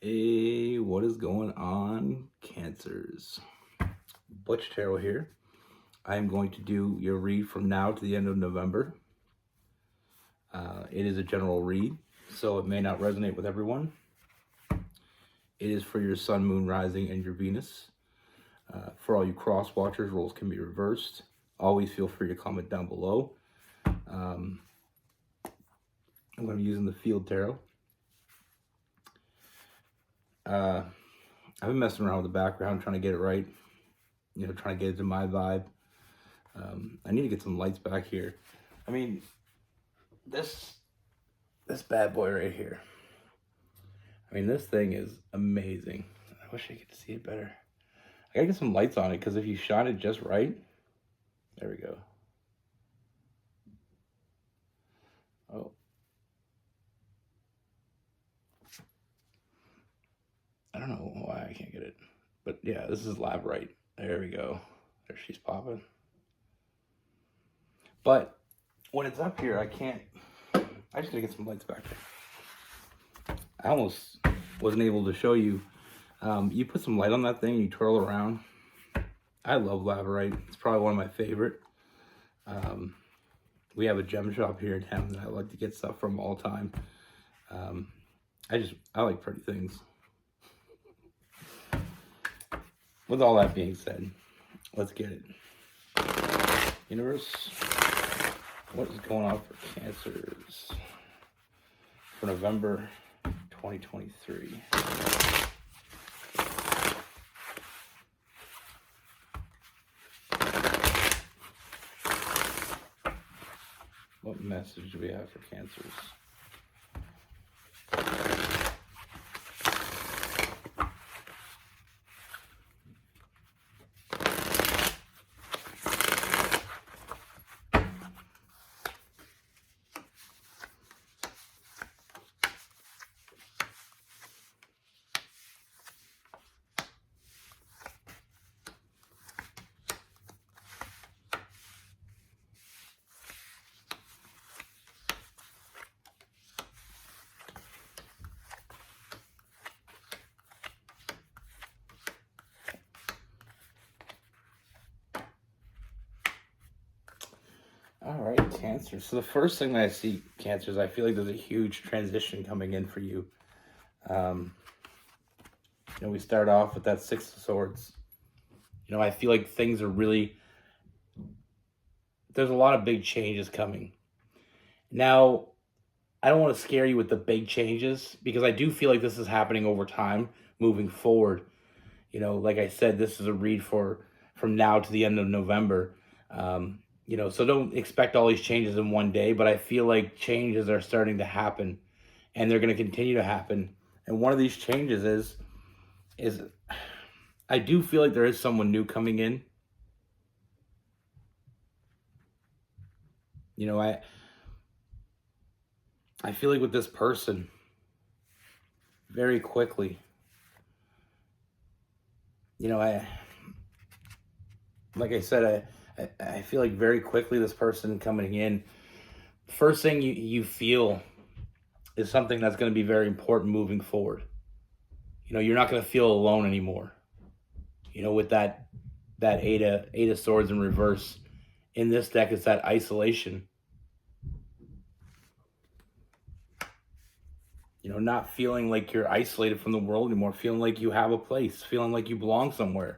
Hey, what is going on, Cancers? Butch Tarot here. I am going to do your read from now to the end of November. It is a general read, so it may not resonate with everyone. It is for your Sun, Moon, Rising, and your Venus. For all you cross watchers, roles can be reversed. Always feel free to comment down below. I'm going to be using the Field Tarot. I've been messing around with the background, trying to get it right. Trying to get it to my vibe. I need to get some lights back here. I mean, this bad boy right here. I mean, this thing is amazing. I wish I could see it better. I gotta get some lights on it, because if you shine it just right, there we go. Oh. I don't know why I can't get it. But yeah, this is Labradorite. There we go. There she's popping. But when it's up here, I just gotta get some lights back there. I almost wasn't able to show you. You put some light on that thing, you twirl around. I love Labradorite. It's probably one of my favorite. We have a gem shop here in town that I like to get stuff from all the time. I like pretty things. With all that being said, let's get it. Universe, what is going on for Cancers for November 2023? What message do we have for Cancers? All right, Cancer. So the first thing that I see, Cancers, I feel like there's a huge transition coming in for you. We start off with that Six of Swords. I feel like things are really, there's a lot of big changes coming. Now, I don't want to scare you with the big changes, because I do feel like this is happening over time, moving forward. Like I said, this is a read from now to the end of November. So don't expect all these changes in one day, but I feel like changes are starting to happen, and they're going to continue to happen. And one of these changes is I do feel like there is someone new coming in. I feel like with this person, very quickly, like I said, I feel like very quickly this person coming in, first thing you feel is something that's going to be very important moving forward. You're not going to feel alone anymore. With that eight of swords in reverse in this deck, it's that isolation. Not feeling like you're isolated from the world anymore, feeling like you have a place, feeling like you belong somewhere.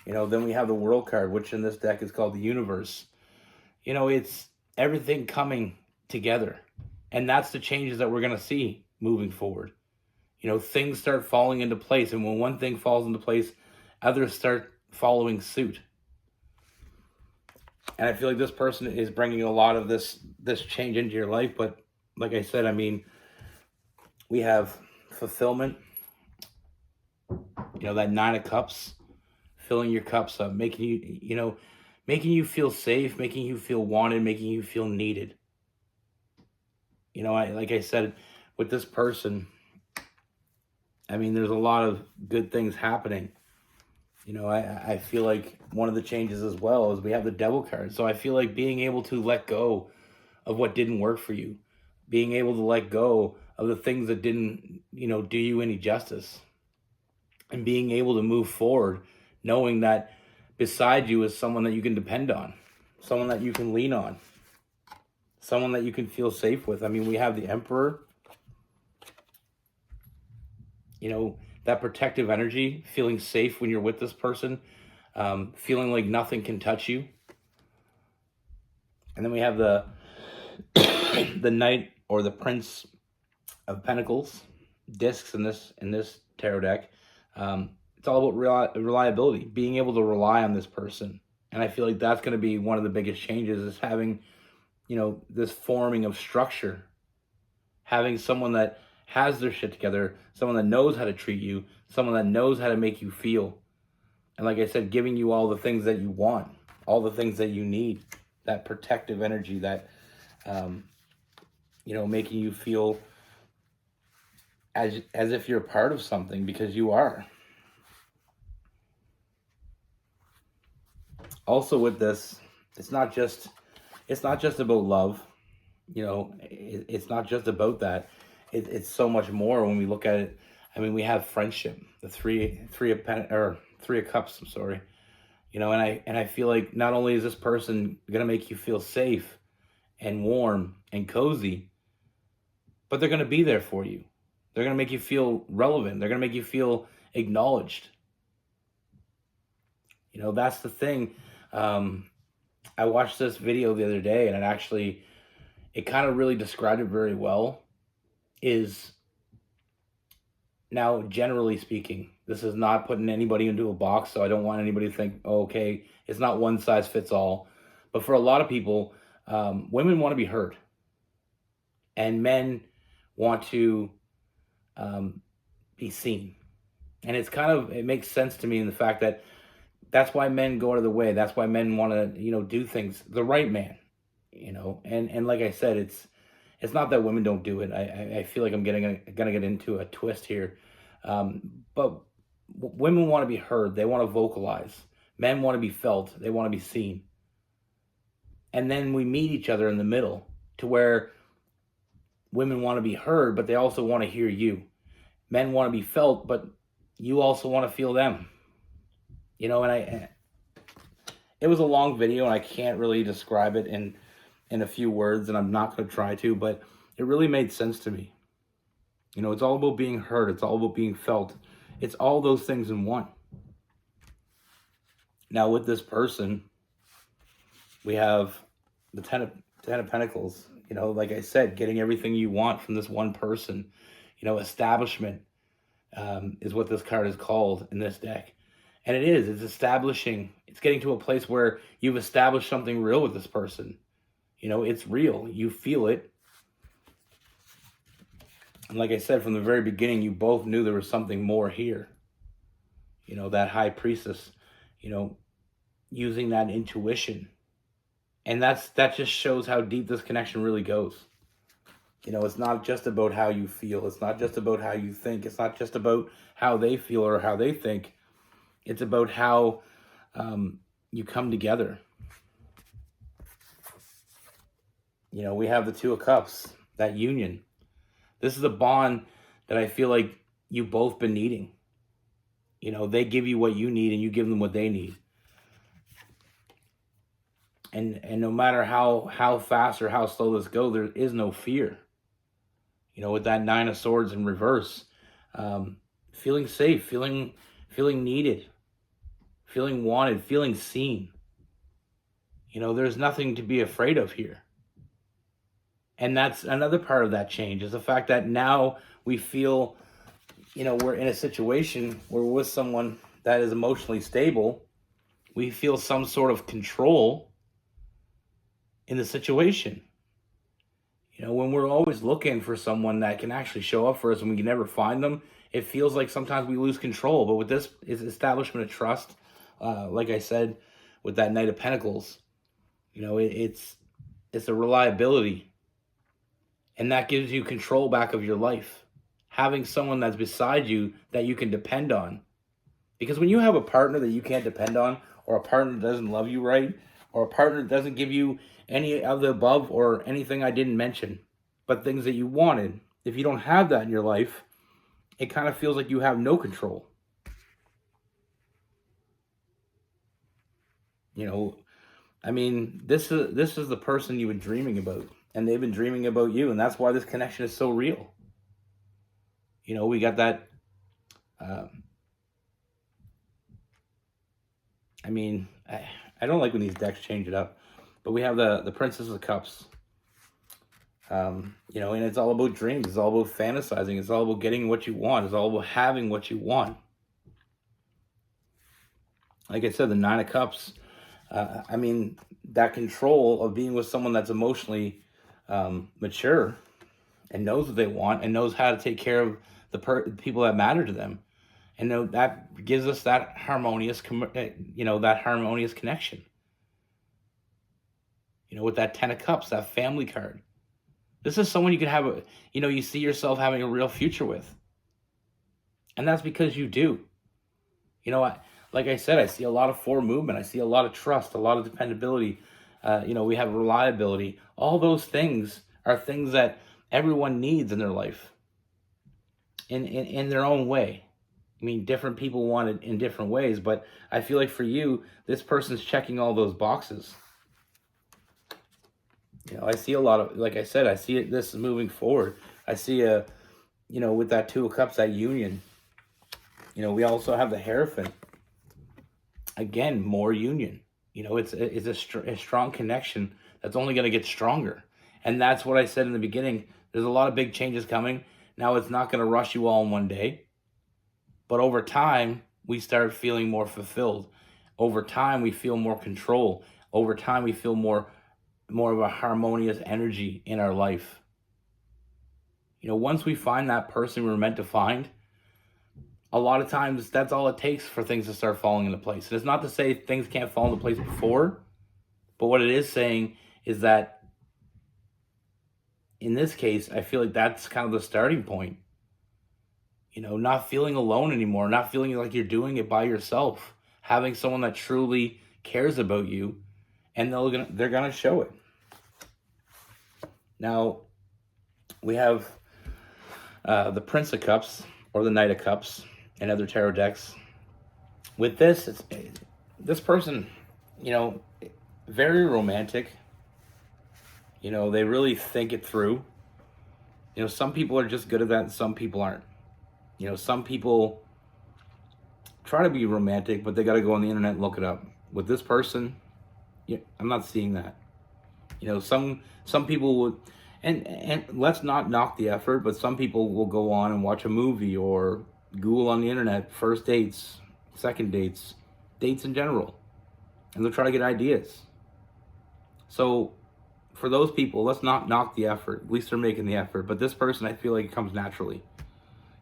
Then we have the World card, which in this deck is called the Universe. It's everything coming together. And that's the changes that we're going to see moving forward. Things start falling into place. And when one thing falls into place, others start following suit. And I feel like this person is bringing a lot of this change into your life. But like I said, I mean, we have fulfillment. That Nine of Cups. Filling your cups up, making you feel safe, making you feel wanted, making you feel needed. Like I said, with this person, I mean, there's a lot of good things happening. I feel like one of the changes as well is we have the Devil card. So I feel like being able to let go of what didn't work for you, being able to let go of the things that didn't, do you any justice, and being able to move forward, knowing that beside you is someone that you can depend on, someone that you can lean on, someone that you can feel safe with. I mean, we have the Emperor, that protective energy, feeling safe when you're with this person, feeling like nothing can touch you. And then we have the the Knight or the Prince of Pentacles discs in this tarot deck. It's all about reliability, being able to rely on this person. And I feel like that's going to be one of the biggest changes, is having, this forming of structure, having someone that has their shit together, someone that knows how to treat you, someone that knows how to make you feel. And like I said, giving you all the things that you want, all the things that you need, that protective energy, that, making you feel as if you're part of something, because you are. Also with this, it's not just about love, it's not just about that. It's so much more when we look at it. I mean, we have friendship, the three of cups, I'm sorry. And I feel like not only is this person going to make you feel safe and warm and cozy, but they're going to be there for you. They're going to make you feel relevant. They're going to make you feel acknowledged. That's the thing. I watched this video the other day, and it kind of really described it very well. Is, now, generally speaking, this is not putting anybody into a box, so I don't want anybody to think, oh, okay, it's not one size fits all. But for a lot of people, women want to be heard, and men want to be seen. And it makes sense to me in the fact that that's why men go out of the way. That's why men want to, do things the right man, and like I said, it's not that women don't do it. I feel like I'm gonna get into a twist here. But women want to be heard. They want to vocalize. Men want to be felt. They want to be seen. And then we meet each other in the middle, to where women want to be heard, but they also want to hear you. Men want to be felt, but you also want to feel them. And it was a long video, and I can't really describe it in a few words, and I'm not going to try to, but it really made sense to me. It's all about being heard. It's all about being felt. It's all those things in one. Now with this person, we have the Ten of Pentacles. Like I said, getting everything you want from this one person. Establishment is what this card is called in this deck. And it's establishing, it's getting to a place where you've established something real with this person. It's real. You feel it. And like I said, from the very beginning, you both knew there was something more here. That High Priestess, using that intuition. And that just shows how deep this connection really goes. It's not just about how you feel. It's not just about how you think. It's not just about how they feel or how they think. It's about how you come together. We have the Two of Cups, that union. This is a bond that I feel like you've both been needing. They give you what you need, and you give them what they need. And no matter how fast or how slow this goes, there is no fear. With that Nine of Swords in reverse, feeling safe, feeling needed, feeling wanted, feeling seen. There's nothing to be afraid of here. And that's another part of that change, is the fact that now we feel, we're in a situation where we're with someone that is emotionally stable. We feel some sort of control in the situation. When we're always looking for someone that can actually show up for us and we can never find them, it feels like sometimes we lose control. But with this is establishment of trust. Like I said, with that Knight of Pentacles, it's a reliability. And that gives you control back of your life. Having someone that's beside you that you can depend on. Because when you have a partner that you can't depend on, or a partner that doesn't love you right, or a partner that doesn't give you any of the above or anything I didn't mention, but things that you wanted, if you don't have that in your life, it kind of feels like you have no control. You know, I mean, this is the person you've been dreaming about, and they've been dreaming about you, and that's why this connection is so real. We got that. Um, I mean, I don't like when these decks change it up, but we have the Princess of Cups. And it's all about dreams. It's all about fantasizing. It's all about getting what you want. It's all about having what you want. Like I said, the Nine of Cups. I mean, that control of being with someone that's emotionally mature and knows what they want and knows how to take care of the people that matter to them, and that gives us that harmonious, that harmonious connection. With that Ten of Cups, that family card. This is someone you can have you see yourself having a real future with, and that's because you do. Like I said, I see a lot of forward movement. I see a lot of trust, a lot of dependability. We have reliability. All those things are things that everyone needs in their life, in their own way. I mean, different people want it in different ways, but I feel like for you, this person's checking all those boxes. I see a lot of, like I said, I see it. This is moving forward. I see with that Two of Cups, that union. We also have the Hierophant. Again, more union. It's a strong connection that's only going to get stronger. And that's what I said in the beginning. There's a lot of big changes coming. Now, it's not going to rush you all in one day. But over time, we start feeling more fulfilled. Over time, we feel more control. Over time, we feel more of a harmonious energy in our life. Once we find that person we were meant to find, a lot of times that's all it takes for things to start falling into place. And it's not to say things can't fall into place before, but what it is saying is that in this case, I feel like that's kind of the starting point. Not feeling alone anymore, not feeling like you're doing it by yourself, having someone that truly cares about you, and they're gonna show it. Now, we have the Prince of Cups or the Knight of Cups and other tarot decks. With this, this person, very romantic. They really think it through. Some people are just good at that and some people aren't. Some people try to be romantic, but they got to go on the internet and look it up. With this person, I'm not seeing that. Some people would, and let's not knock the effort, but some people will go on and watch a movie or Google on the internet first dates, second dates, dates in general, and they'll try to get ideas. So for those people, let's not knock the effort. At least they're making the effort. But this person, I feel like it comes naturally.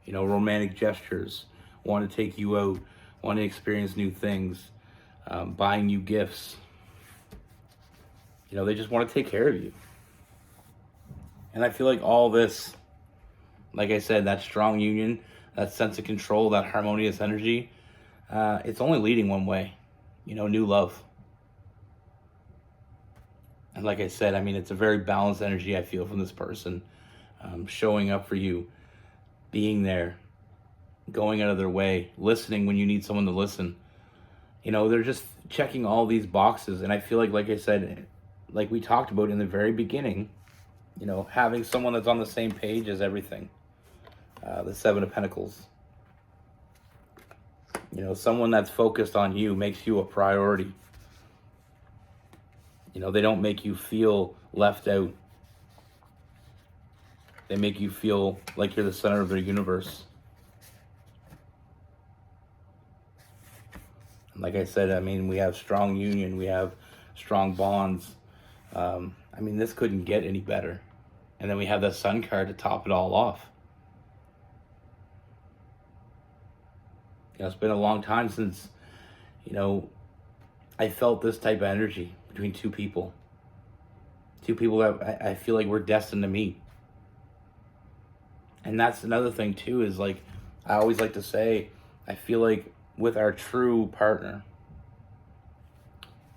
Romantic gestures, want to take you out, want to experience new things, buying you gifts. They just want to take care of you. And I feel like all this, like I said, that strong union, that sense of control, that harmonious energy, it's only leading one way, new love. And like I said, I mean, it's a very balanced energy I feel from this person, showing up for you, being there, going out of their way, listening when you need someone to listen. They're just checking all these boxes. And I feel like I said, like we talked about in the very beginning, having someone that's on the same page is everything. The Seven of Pentacles. Someone that's focused on you, makes you a priority. They don't make you feel left out. They make you feel like you're the center of their universe. And like I said, I mean, we have strong union, we have strong bonds. I mean, this couldn't get any better. And then we have the Sun card to top it all off. It's been a long time since, I felt this type of energy between two people. Two people that I feel like we're destined to meet. And that's another thing too, is like, I always like to say, I feel like with our true partner,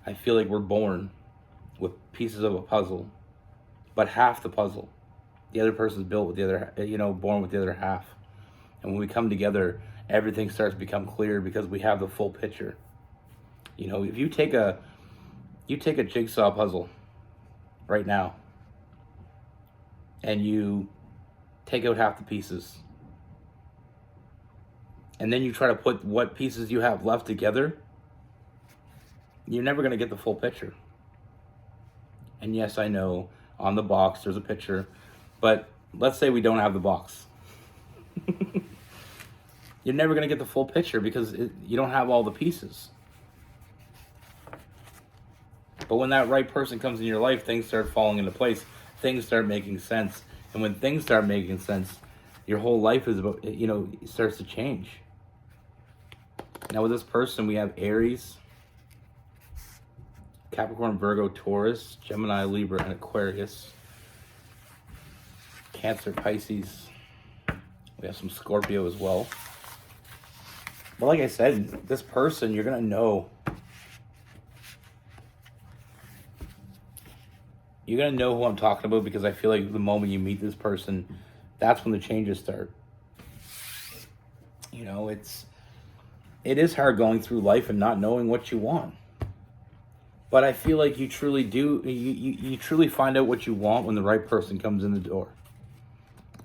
I feel like we're born with pieces of a puzzle, but half the puzzle. The other person's built with the other, born with the other half. And when we come together, everything starts to become clear because we have the full picture. If you take a jigsaw puzzle right now and you take out half the pieces, and then you try to put what pieces you have left together, you're never going to get the full picture. And yes, I know on the box there's a picture, but let's say we don't have the box. You're never going to get the full picture because you don't have all the pieces. But when that right person comes in your life, things start falling into place. Things start making sense. And when things start making sense, your whole life is about, it starts to change. Now with this person, we have Aries, Capricorn, Virgo, Taurus, Gemini, Libra, and Aquarius. Cancer, Pisces. We have some Scorpio as well. But like I said, this person, you're going to know. You're going to know who I'm talking about because I feel like the moment you meet this person, that's when the changes start. It is hard going through life and not knowing what you want. But I feel like you truly do, you truly find out what you want when the right person comes in the door.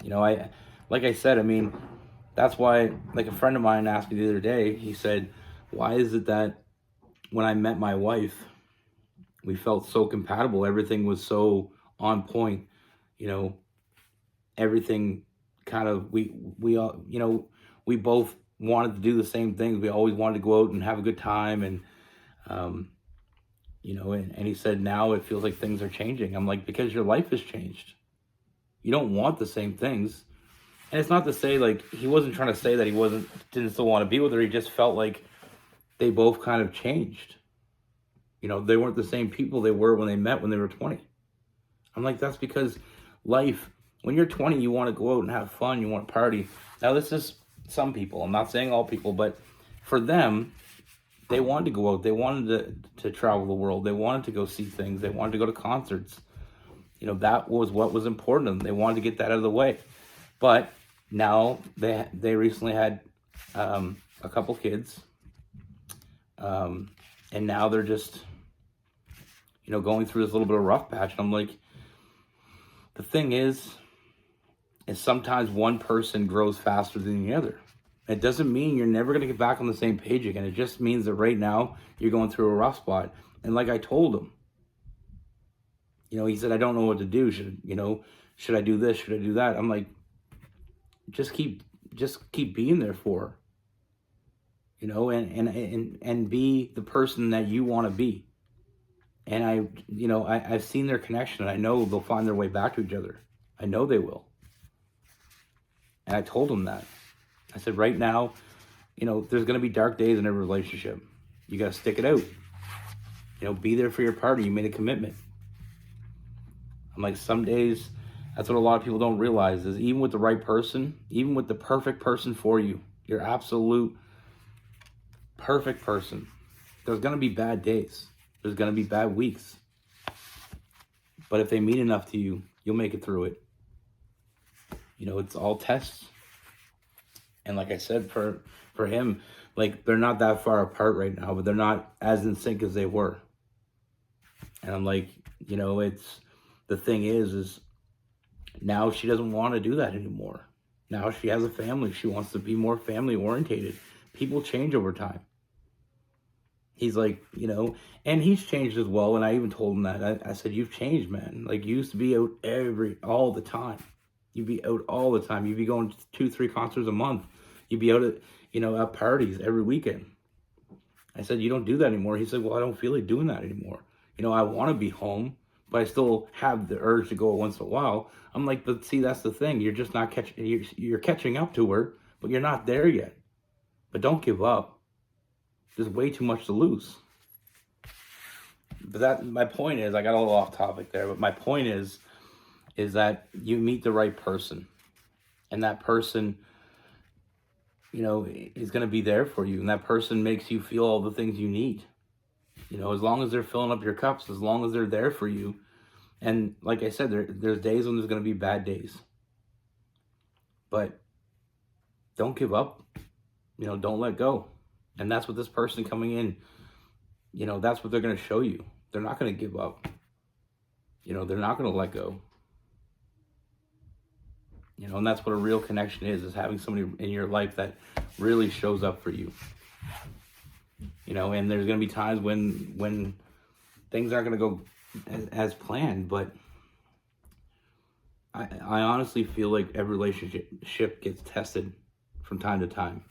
Like I said, that's why, like a friend of mine asked me the other day, he said, why is it that when I met my wife, we felt so compatible, everything was so on point, everything kind of, we all, we both wanted to do the same things. We always wanted to go out and have a good time. And, and he said, now it feels like things are changing. I'm like, because your life has changed. You don't want the same things. And it's not to say, like, he wasn't trying to say that he didn't still want to be with her. He just felt like they both kind of changed. They weren't the same people they were when they met when they were 20. I'm like, that's because life, when you're 20, you want to go out and have fun. You want to party. Now, this is some people. I'm not saying all people, but for them, they wanted to go out. They wanted to travel the world. They wanted to go see things. They wanted to go to concerts. That was what was important to them. They wanted to get that out of the way. But now they recently had a couple kids. And now they're just, going through this little bit of rough patch. And I'm like, the thing is sometimes one person grows faster than the other. It doesn't mean you're never going to get back on the same page again. It just means that right now you're going through a rough spot. And like I told him, he said, I don't know what to do. Should I do this? Should I do that? I'm like, just keep being there for her, and be the person that you want to be. And I've seen their connection, and I know they'll find their way back to each other. I know they will. And I told them that. I said, right now, there's going to be dark days in every relationship. You got to stick it out. Be there for your partner. You made a commitment. I'm like, some days, that's what a lot of people don't realize is even with the right person, even with the perfect person for you, your absolute perfect person, there's going to be bad days. There's going to be bad weeks. But if they mean enough to you, you'll make it through it. It's all tests. And like I said, for him, like, they're not that far apart right now, but they're not as in sync as they were. And I'm like, it's, the thing is now she doesn't want to do that anymore. Now she has a family. She wants to be more family orientated. People change over time. He's like, and he's changed as well. And I even told him that. I said, you've changed, man. Like, you used to be out all the time. You'd be out all the time. You'd be going to 2-3 concerts a month. You'd be out at, at parties every weekend. I said, you don't do that anymore. He said, well, I don't feel like doing that anymore. I want to be home, but I still have the urge to go once in a while. I'm like, but see, that's the thing. You're just not you're catching up to her, but you're not there yet. But don't give up. There's way too much to lose. But my point is, I got a little off topic there, but my point is that you meet the right person, and that person, is going to be there for you, and that person makes you feel all the things you need. As long as they're filling up your cups, as long as they're there for you, And like I said, there's days when there's going to be bad days. But don't give up. Don't let go. And that's what this person coming in, that's what they're going to show you. They're not going to give up. They're not going to let go. And that's what a real connection is having somebody in your life that really shows up for you. And there's going to be times when things aren't going to go as planned, but I honestly feel like every relationship gets tested from time to time.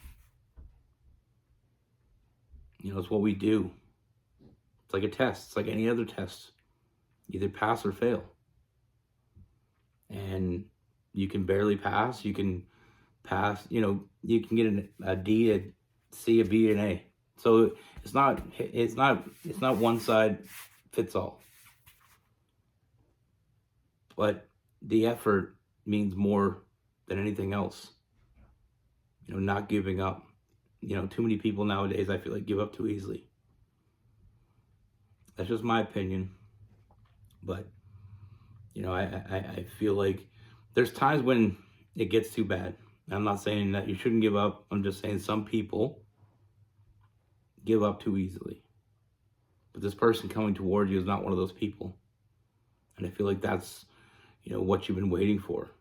It's what we do. It's like a test. It's like any other test. Either pass or fail. And you can barely pass. You can pass, you can get a D, a C, a B, and an A. So it's not one side fits all. But the effort means more than anything else. Not giving up. Too many people nowadays, I feel like, give up too easily. That's just my opinion. But, I feel like there's times when it gets too bad. I'm not saying that you shouldn't give up. I'm just saying some people give up too easily. But this person coming towards you is not one of those people. And I feel like that's, what you've been waiting for.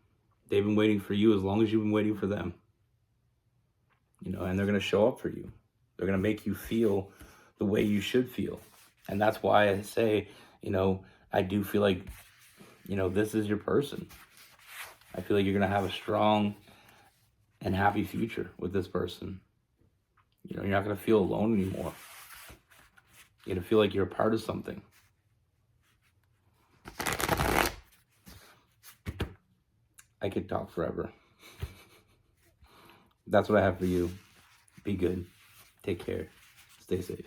They've been waiting for you as long as you've been waiting for them. And they're going to show up for you. They're going to make you feel the way you should feel. And that's why I say, I do feel like, this is your person. I feel like you're going to have a strong and happy future with this person. You're not going to feel alone anymore. You're going to feel like you're a part of something. I could talk forever. That's what I have for you. Be good. Take care. Stay safe.